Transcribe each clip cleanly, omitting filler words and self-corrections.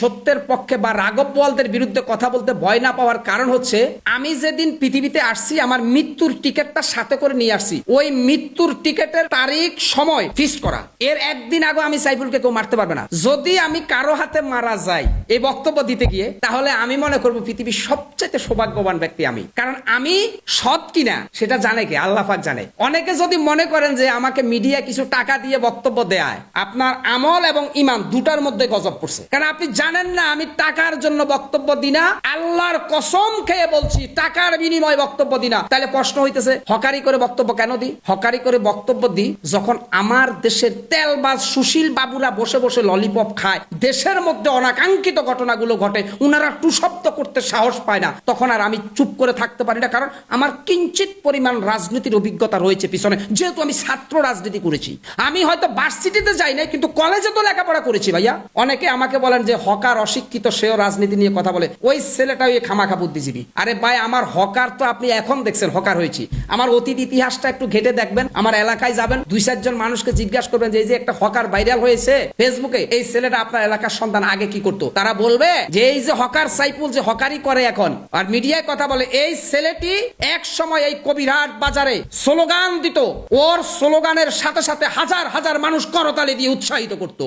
সত্যের পক্ষে বা রাঘব বোয়ালদের বিরুদ্ধে কথা বলতে ভয় না পাওয়ার কারণ হচ্ছে আমি যেদিন পৃথিবীতে আসছি আমার মৃত্যুর টিকিটটা সাথে করে নিয়ে আসছি। ওই মৃত্যুর টিকিটের তারিখ সময় ফিক্স করা, এর একদিন আগে আমি সাইফুলকে কেউ মারতে পারবে না। যদি আমি কারো হাতে মারা যাই এই বক্তব্য দিতে গিয়ে, তাহলে আমি মনে করব পৃথিবীর সবচেয়ে সৌভাগ্যবান ব্যক্তি আমি, কারণ আমি সৎ কিনা সেটা জানে কে? আল্লাহ পাক জানে। অনেকে যদি মনে করেন যে আমাকে মিডিয়া কিছু টাকা দিয়ে বক্তব্য দেয়, আপনার আমল এবং ইমান দুটার মধ্যে গজব পড়ছে। কারণ আপনি জানেন না আমি টাকার জন্য বক্তব্য দিই না, আল্লাহর কসম খেয়ে বলছি টাকার বিনিময়ে বক্তব্য দিই না। তাহলে প্রশ্ন হইতেছে হকারি করে বক্তব্য কেন দিই? হকারি করে বক্তব্য দিই যখন আমার দেশের তেলবাজ সুশীল বাবুরা বসে বসে ললিপপ খায়, দেশের মধ্যে অনাকাঙ্ক্ষিত ঘটনাগুলো ঘটে, উনারা টু শব্দ করতে সাহস পায় না, তখন আর আমি চুপ করে থাকতে পারি না। কারণ আমার কিঞ্চিত পরিমাণ রাজনীতির অভিজ্ঞতা রয়েছে পিছনে, যেহেতু আমি ছাত্র রাজনীতি করেছি। আমি হয়তো ভার্সিটিতে যাই নাই, কিন্তু কলেজে তো লেখাপড়া করেছি ভাইয়া। অনেকে আমাকে বলেন যে হকার অশিক্ষিত, সেও রাজনীতি নিয়ে কথা বলে, ওই ছেলেটা ওই খামাখা বুদ্ধিজীবী। আরে ভাই, আমার হকার তো আপনি এখন দেখছেন হকার হয়েছি, আমার অতীত ইতিহাসটা একটু ঘেটে দেখবেন। আমার এলাকায় যাবেন, 2-4 জন মানুষকে জিজ্ঞাসা করবেন যে এই যে একটা হকার ভাইরাল হয়েছে ফেসবুকে, এই ছেলেটা আপনার এলাকার সন্তান আগে কি করতো? তারা বলবে যে এই যে হকার সাইফুল যে হকারি করে এখন আর মিডিয়ায় কথা বলে, এই ছেলেটি এক সময় এই কবিরহাট বাজারে স্লোগান দিত, ওর স্লোগানের সাথে সাথে হাজার হাজার মানুষ করতালি দিয়ে উৎসাহিত করত।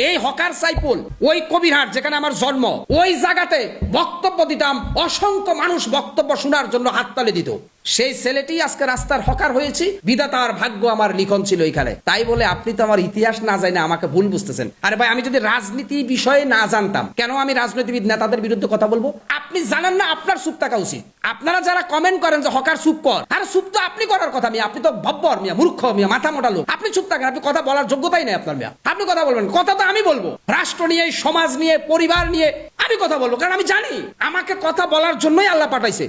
এই হকার সাইফুল ওই কবিরহাট যেখানে আমার জন্ম, ওই জায়গাতে বক্তব্য দিতাম, অসংখ্য মানুষ বক্তব্য শোনার জন্য হাততালি দিত। সেই ছেলেটি আজকে রাস্তার হকার হয়েছি, বিধাতার ভাগ্য আমার লিখন ছিল এখানে। তাই বলে আপনি তো আমার ইতিহাস না জানেন আমাকে ভুল বুঝতেছেন। আরে ভাই, আমি যদি রাজনীতি বিষয়ে না জানতাম, কেন আমি রাজনীতিবিদ নেতাদের বিরুদ্ধে কথা বলবো? আপনি জানেন না, আপনার চুপ থাকা উচিত। আপনারা যারা কমেন্ট করেন যে হকার চুপ কর, আরে চুপ তো আপনি করার কথা মিয়া, আপনি তো ভব্বর মিয়া, মূর্খ মিয়া, মাথা মোটা লোক। আপনি চুপ থাকেন, আপনি কথা বলার যোগ্যতাই নেই আপনার মিয়া। আপনি কথা বলবেন, কথা তো আমি বলবো, রাষ্ট্র নিয়ে, সমাজ নিয়ে, পরিবার নিয়ে আমি কথা বলবো, কারণ আমি জানি আমাকে কথা বলার জন্যই আল্লাহ পাঠাইছে।